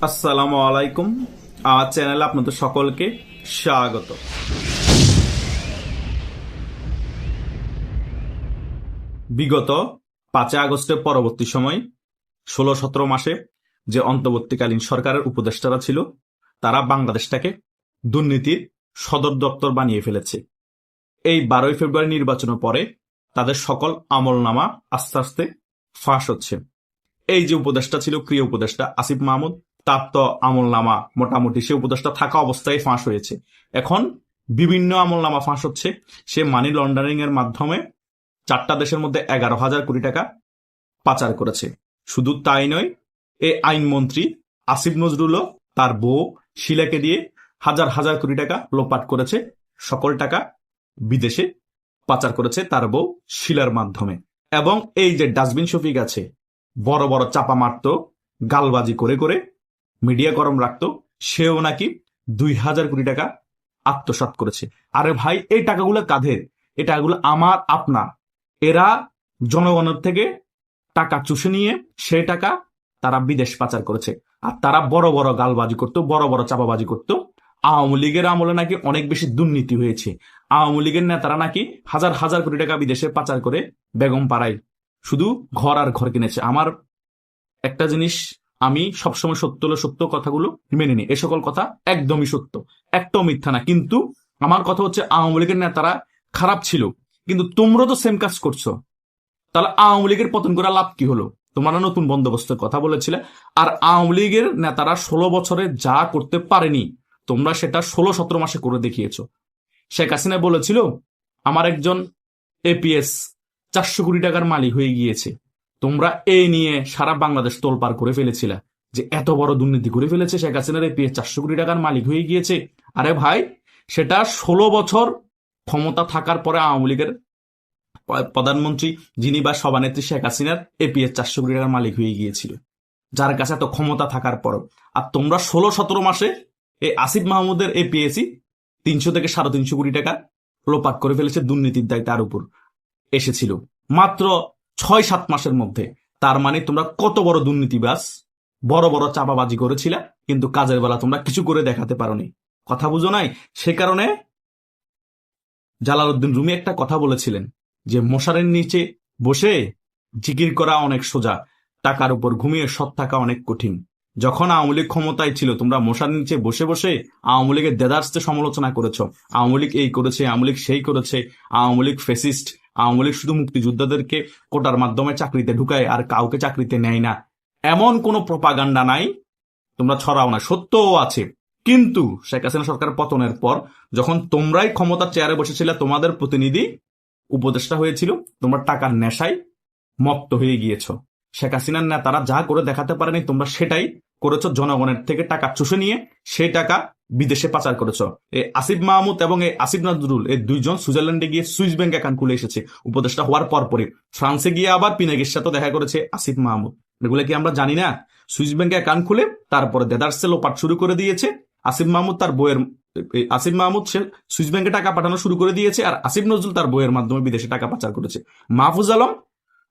আসসালামু আলাইকুম। আমার চ্যানেলে আপনাদের সকলকে স্বাগত। বিগত 5 আগস্টের পরবর্তী সময় 16-17 মাসে যে অন্তর্বর্তীকালীন সরকারের উপদেষ্টারা ছিল, তারা বাংলাদেশটাকে দুর্নীতির সদর দপ্তর বানিয়ে ফেলেছে। এই 12 ফেব্রুয়ারি নির্বাচনের পরে তাদের সকল আমলনামা আস্তে আস্তে ফাঁস হচ্ছে। এই যে উপদেষ্টা ছিল, ক্রিয়া উপদেষ্টা আসিফ মাহমুদ, তার তো আমলনামা মোটামুটি সে উপদেষ্টা থাকা অবস্থায় ফাঁস হয়েছে। এখন বিভিন্ন আমলনামা ফাঁস হচ্ছে। সে মানি লন্ডারিং এর মাধ্যমে 4টা দেশের মধ্যে 11,000 কোটি টাকা পাচার করেছে। শুধু তাই নয়, এই আইনমন্ত্রী আসিফ নজরুলও তার বউ শিলাকে দিয়ে হাজার হাজার কোটি টাকা লোপাট করেছে। সকল টাকা বিদেশে পাচার করেছে তার বউ শিলার মাধ্যমে। এবং এই যে ডাস্টবিন শফিক আছে, বড় বড় চাপা মারতো, গালবাজি করে করে মিডিয়া গরম রাখতো, সেও নাকি 2,000 কোটি টাকা আত্মসাৎ করেছে। আরে ভাই, এই টাকাগুলো কাদের? এই টাকাগুলো আমার, আপনার। এরা জনগণের থেকে টাকা চুষে নিয়ে সেই টাকা তারা বিদেশ পাচার করেছে। আর তারা বড় বড় গালবাজি করতো, বড় বড় চাপাবাজি করতো। আওয়ামী লীগের আমলে নাকি অনেক বেশি দুর্নীতি হয়েছে। আওয়ামী লীগের নেতারা নাকি হাজার হাজার কোটি টাকা বিদেশে পাচার করে বেগম পাড়ায় শুধু ঘর আর ঘর কিনেছে। আমার একটা জিনিস, আমি সবসময় সত্য হলে সত্য কথাগুলো মেনে নিই। এ সকল কথা একদমই সত্য, একটাও মিথ্যা না। কিন্তু আমার কথা হচ্ছে, আওয়ামী লীগের নেতারা খারাপ ছিল, কিন্তু তোমরা তো সেম কাজ করছো। তাহলে আওয়ামী লীগের পতন করে লাভ কি হলো? তোমরা নতুন বন্দোবস্তের কথা বলেছিলে, আর আওয়ামী লীগের নেতারা 16 বছরে যা করতে পারেনি, তোমরা সেটা 16-17 মাসে করে দেখিয়েছ। শেখ হাসিনা বলেছিল, আমার একজন এপিএস 400 কোটি টাকার মালিক হয়ে গিয়েছে। তোমরা এই নিয়ে সারা বাংলাদেশ তোলপাড় করে ফেলেছিল যে এত বড় দুর্নীতি করে ফেলেছে শেখ হাসিনার এপিএস 400 কোটি টাকার মালিক হয়ে গিয়েছে। আরে ভাই, সেটা 16 বছর ক্ষমতা থাকার পরে আওয়ামী লীগের প্রধানমন্ত্রী যিনি বা সভানেত্রী শেখ হাসিনার এপিএস 400 কোটি টাকার মালিক হয়ে গিয়েছিল, যার কাছে এত ক্ষমতা থাকার পর। আর তোমরা 16-17 মাসে এই আসিফ মাহমুদের এপিএসই 300 থেকে 350 কোটি টাকা লোপাট করে ফেলেছে। দুর্নীতির দায় তার উপর এসেছিল মাত্র 6-7 মাসের মধ্যে। তার মানে তোমরা কত বড় দুর্নীতিবাজ, বড় বড় চাপাবাজি করেছিলা, কিন্তু কাজের বেলা তোমরা কিছু করে দেখাতে পারোনি। কথা বুঝো নাই? সে কারণে জালালউদ্দিন রুমি একটা কথা বলেছিলেন যে মশারের নিচে বসে জিকির করা অনেক সোজা, টাকার উপর ঘুমিয়ে সৎ থাকা অনেক কঠিন। যখন আওয়ামী লীগ ক্ষমতায় ছিল, তোমরা মশারের নিচে বসে বসে আওয়ামী লীগের দেদার্সে সমালোচনা করেছ। আওয়ামী লীগ এই করেছে, আওয়ামী লীগ সেই করেছে, আওয়ামী লীগ ফেসিস্ট, আওয়ামী লীগ শুধু মুক্তিযোদ্ধাদেরকে কোটার মাধ্যমে চাকরিতে ঢুকায় আর কাউকে চাকরিতে নেয় না। এমন কোনো প্রপাগান্ডা নাই, তোমরা ছড়াও না। সত্যও আছে। কিন্তু শেখ হাসিনা সরকার পতনের পর যখন তোমরাই ক্ষমতার চেয়ারে বসেছিলে, তোমাদের প্রতিনিধি উপদেষ্টা হয়েছিল, তোমরা টাকার নেশায় মত্ত হয়ে গিয়েছ। শেখ হাসিনার নেতারা যা করে দেখাতে পারেনি, তোমরা সেটাই করেছো। জনগণের থেকে টাকা চুষে নিয়ে সেই টাকা বিদেশে পাচার করেছো। এই আসিফ মাহমুদ এবং এই আসিফ নজরুল, এই দুইজন সুইজারল্যান্ডে গিয়ে সুইস ব্যাংক অ্যাকাউন্ট খুলে এসেছে উপদেষ্টা হওয়ার পরপরই। ফ্রান্সে গিয়ে আবার পিনাকির সাথে দেখা করেছে আসিফ মাহমুদ। এগুলো কি আমরা জানি না? সুইস ব্যাংকে অ্যাকাউন্ট খুলে তারপরে দেদারসে লোপাট শুরু করে দিয়েছে। আসিফ মাহমুদ তার বইয়ের আসিফ মাহমুদ সে সুইস ব্যাংকে টাকা পাঠানো শুরু করে দিয়েছে, আর আসিফ নজরুল তার বইয়ের মাধ্যমে বিদেশে টাকা পাচার করেছে। মাহফুজ আলম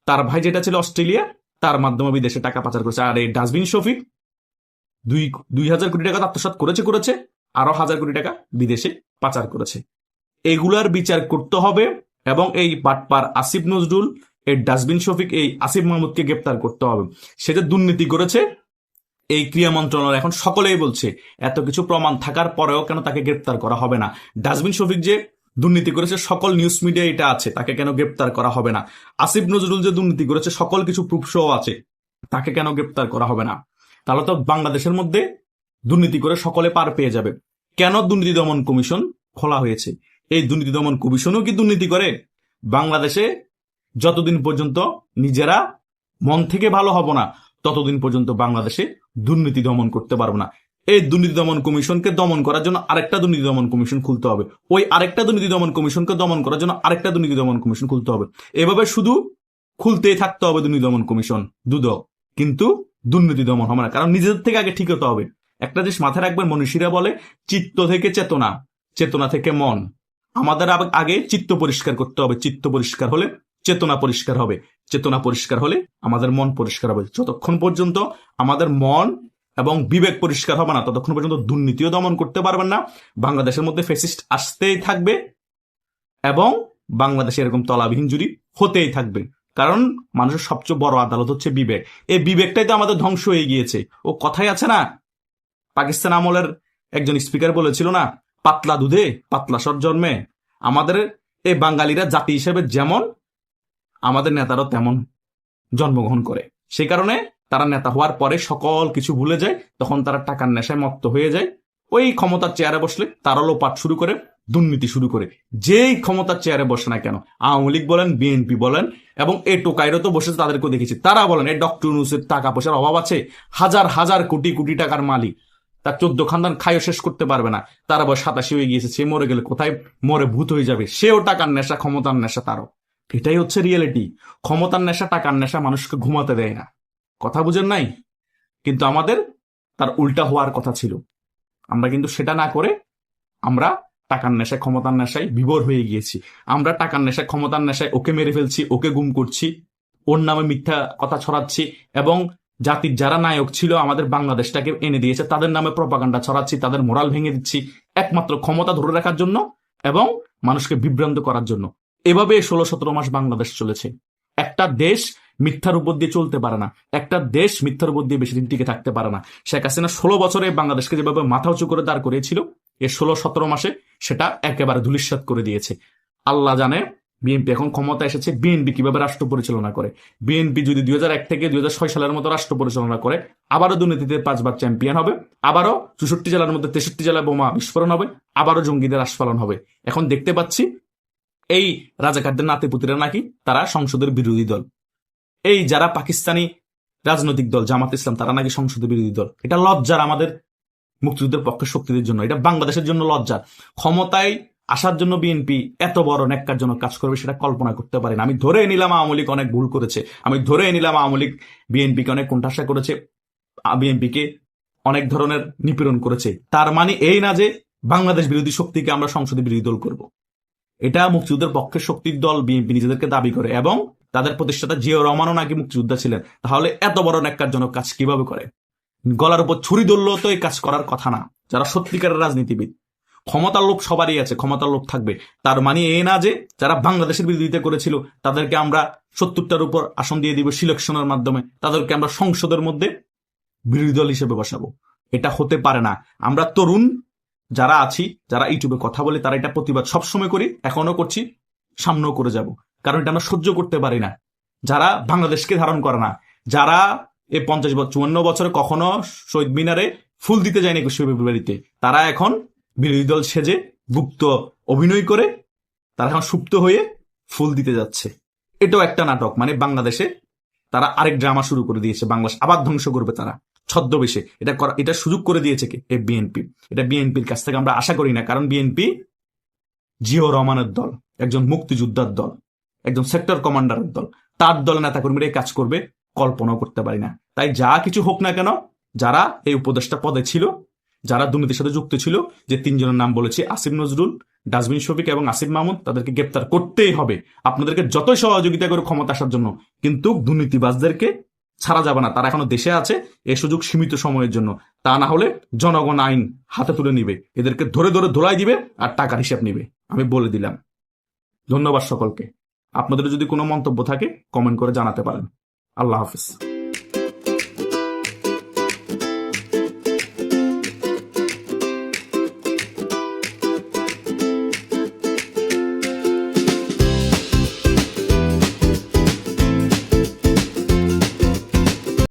তার ভাই যেটা ছিল অস্ট্রেলিয়া, তার মাধ্যমে বিদেশে টাকা পাচার করেছে। আর এই ডাস্টবিন শফিক 2,000 কোটি টাকা আত্মসাৎ করেছে, আরো 1,000 কোটি টাকা বিদেশে পাচার করেছে। এগুলার বিচার করতে হবে এবং এই বাটপার আসিফ নজরুল, এই ডাস্টবিন শফিক, এই আসিফ মাহমুদকে গ্রেপ্তার করতে হবে। সে যে দুর্নীতি করেছে, এই ক্রিয়া মন্ত্রণালয় এখন সকলেই বলছে এত কিছু প্রমাণ থাকার পরেও কেন তাকে গ্রেপ্তার করা হবে না। ডাস্টবিন শফিক যে দুর্নীতি করেছে, সকল নিউজ মিডিয়া এটা আছে, তাকে কেন গ্রেপ্তার করা হবে না। আসিফ নজরুল যে দুর্নীতি করেছে, সকল কিছু প্রুফ সহ আছে, তাকে কেন গ্রেপ্তার করা হবে না? তাহলে তো বাংলাদেশের মধ্যে দুর্নীতি করে সকলে পার পেয়ে যাবে। কেন দুর্নীতি দমন কমিশন খোলা হয়েছে? এই দুর্নীতি দমন কমিশনও কি দুর্নীতি করে? বাংলাদেশে যতদিন পর্যন্ত নিজেরা মন থেকে ভালো হব না, ততদিন পর্যন্ত বাংলাদেশে দুর্নীতি দমন করতে পারবো না। এই দুর্নীতি দমন কমিশনকে দমন করার জন্য আরেকটা দুর্নীতি দমন কমিশন খুলতে হবে। ওই আরেকটা দুর্নীতি দমন কমিশনকে দমন করার জন্য আরেকটা দুর্নীতি দমন কমিশন খুলতে হবে। এভাবে শুধু খুলতেই থাকতে হবে দুর্নীতি দমন কমিশন দুদক, কিন্তু দুর্নীতি দমন হবে না। কারণ নিজেদের থেকে আগে ঠিক হতে হবে। একটা জিনিস মাথায় রাখবেন, মনীষীরা বলে চিত্ত থেকে চেতনা, চেতনা থেকে মন। আমাদের আগে চিত্ত পরিষ্কার করতে হবে। চিত্ত পরিষ্কার হলে চেতনা পরিষ্কার হবে, চেতনা পরিষ্কার হলে আমাদের মন পরিষ্কার হবে। যতক্ষণ পর্যন্ত আমাদের মন এবং বিবেক পরিষ্কার হবে না ততক্ষণ পর্যন্ত দুর্নীতিও দমন করতে পারবেন না। বাংলাদেশের মধ্যে ফ্যাসিস্ট আসতেই থাকবে এবং বাংলাদেশে এরকম তলাবিহীন জুরি হতেই থাকবে। কারণ মানুষের সবচেয়ে বড় আদালত হচ্ছে বিবেক। এই বিবেকটাই তো আমাদের ধ্বংস হয়ে গিয়েছে। ও কথাই আছে না, পাকিস্তান আমলের একজন স্পিকার বলেছিল না, পাতলা দুধে পাতলা সর জন্মে। আমাদের এই বাঙালিরা জাতি হিসেবে যেমন, আমাদের নেতারাও তেমন জন্মগ্রহণ করে। সে কারণে তারা নেতা হওয়ার পরে সকল কিছু ভুলে যায়, তখন তারা টাকার নেশায় মত্ত হয়ে যায়। ওই ক্ষমতার চেয়ারে বসলে তারা লোপাট শুরু করে, দুর্নীতি শুরু করে। যেই ক্ষমতার চেয়ারে বসে না কেন, আওয়ামী লীগ বলেন, বিএনপি বলেন, এবং এই টোকাইরও তো বসেছে, তাদেরকেও দেখেছি, তারা বলেন এই ডক্টর ইউনূসের টাকা পয়সার অভাব আছে, হাজার হাজার কোটি কোটি টাকার মালিক, তার 14 খানদান খাইও শেষ করতে পারবে না, তার আবার 87 হয়ে গিয়েছে, সে মরে গেলে কোথায় মরে ভূত হয়ে যাবে, সেও টাকার নেশা, ক্ষমতার নেশা তারও। এটাই হচ্ছে রিয়েলিটি। ক্ষমতার নেশা, টাকার নেশা মানুষকে ঘুমাতে দেয় না। কথা বুঝেন নাই? কিন্তু আমাদের তার উল্টা হওয়ার কথা ছিল। আমরা কিন্তু সেটা না করে আমরা টাকার নেশায়, ক্ষমতার নেশায় বিভোর হয়ে গিয়েছি। আমরা টাকার নেশায়, ক্ষমতার নেশায় ওকে মেরে ফেলছি, ওকে গুম করছি, ওর নামে মিথ্যা কথা ছড়াচ্ছি, এবং জাতির যারা নায়ক ছিল, আমাদের বাংলাদেশটাকে এনে দিয়েছে, তাদের নামে প্রপাগান্ডা ছড়াচ্ছি, তাদের মোরাল ভেঙে দিচ্ছি, একমাত্র ক্ষমতা ধরে রাখার জন্য এবং মানুষকে বিভ্রান্ত করার জন্য। এভাবে 16-17 মাস বাংলাদেশ চলেছে। একটা দেশ মিথ্যার উপর দিয়ে চলতে পারে না, একটা দেশ মিথ্যার উপর দিয়ে বেশি দিন টিকে থাকতে পারে না। শেখ হাসিনা 16 বছরে বাংলাদেশকে যেভাবে মাথা উঁচু করে দাঁড় করিয়েছিল, এই 16-17 মাসে সেটা একেবারে ধূলিসাৎ করে দিয়েছে। আল্লাহ জানে বিএনপি এখন ক্ষমতা এসেছে, বিএনপি কিভাবে রাষ্ট্র পরিচালনা করে। বিএনপি যদি 2001 থেকে 2006 সালের মতো রাষ্ট্র পরিচালনা করে, আবারও দুর্নীতিতে 5 বার চ্যাম্পিয়ন হবে, আবারও 64 জেলার মধ্যে 63 জেলায় বোমা বিস্ফোরণ হবে, আবারও জঙ্গিদের আস্ফালন হবে। এখন দেখতে পাচ্ছি এই রাজাকারদের নাতিপুতিরা নাকি তারা সংসদের বিরোধী দল। এই যারা পাকিস্তানি রাজনৈতিক দল জামাত ইসলাম, তারা নাকি সংসদের বিরোধী দল। এটা লজ্জার আমাদের মুক্তিযুদ্ধের পক্ষে শক্তিদের জন্য, এটা বাংলাদেশের জন্য লজ্জার। ক্ষমতায় আসার জন্য বিএনপি এত বড় ন্যাক্কারজনক কাজ করবে সেটা কল্পনা করতে পারি না। আমি ধরে নিলাম আওয়ামী লীগ অনেক ভুল করেছে, আমি ধরে নিলাম আওয়ামী লীগ বিএনপিকে অনেক কোণঠাসা করেছে, বিএনপিকে অনেক ধরনের নিপীড়ন করেছে। তার মানে এই না যে বাংলাদেশ বিরোধী শক্তিকে আমরা সংসদে বিরোধী দল করব। এটা মুক্তিযুদ্ধের পক্ষের শক্তির দল বিএনপি নিজেদেরকে দাবি করে, এবং তাদের প্রতিষ্ঠাতা জিয়াউর রহমানও নাকি মুক্তিযোদ্ধা ছিলেন। তাহলে এত বড় ন্যাক্কারজনক কাজ কিভাবে করে? গলার উপর ছুরি ধরলেও তো এই কাজ করার কথা না। যারা সত্যিকারের রাজনীতিবিদ, ক্ষমতার লোভ সবারই আছে, ক্ষমতার লোভ থাকবে। তার মানে এই না যে যারা বাংলাদেশের বিরোধিতা করেছিল তাদেরকে আমরা 70টার উপর আসন দিয়ে দিব সিলেকশনের মাধ্যমে, তাদেরকে আমরা সংসদের মধ্যে বিরোধী দল হিসেবে বসাবো। এটা হতে পারে না। আমরা তরুণ যারা আছি, যারা ইউটিউবে কথা বলে, তারা এটা প্রতিবাদ সবসময় করি, এখনো করছি, সামনেও করে যাব। কারণ এটা আমরা সহ্য করতে পারি না। যারা বাংলাদেশকে ধারণ করে না, যারা এই 54 বছরে কখনো শহীদ মিনারে ফুল দিতে যায়নি 21শে ফেব্রুয়ারিতে, তারা এখন বিরোধী দল সেজে গুপ্ত অভিনয় করে তারা এখন সুপ্ত হয়ে ফুল দিতে যাচ্ছে। এটাও একটা নাটক। মানে বাংলাদেশে তারা আরেক ড্রামা শুরু করে দিয়েছে, বাংলাদেশ আবার ধ্বংস করবে তারা ছদ্মবেশে। এটা সুযোগ করে দিয়েছে কে? এই বিএনপি। এটা বিএনপির কাছ থেকে আমরা আশা করি না, কারণ বিএনপি জিয়াউর রহমানের দল, একজন মুক্তিযোদ্ধার দল, একজন সেক্টর কমান্ডারের দল। তার দল নেতাকর্মীরা কাজ করবে কল্পনাও করতে পারি না। তাই যা কিছু হোক না কেন, যারা এই উপদেষ্টা পদে ছিল, যারা দুর্নীতির সাথে যুক্ত ছিল, যে 3 জনের নাম বলেছি, আসিফ নজরুল, ডাস্টবিন শফিক এবং আসিফ মাহমুদ, তাদেরকে গ্রেপ্তার করতেই হবে। আপনাদেরকে যতই সহযোগিতা করে ক্ষমতা আসার জন্য, কিন্তু দুর্নীতিবাজদেরকে ছাড়া যাবে না। তারা এখনো দেশে আছে, এই সুযোগ সীমিত সময়ের জন্য। তা না হলে জনগণ আইন হাতে তুলে নিবে, এদেরকে ধরে ধরে ধোলাই দিবে আর টাকার হিসাব নিবে। আমি বলে দিলাম। ধন্যবাদ সকলকে। আপনাদের যদি কোনো মন্তব্য থাকে কমেন্ট করে জানাতে পারেন। আল্লাহ হাফিজ।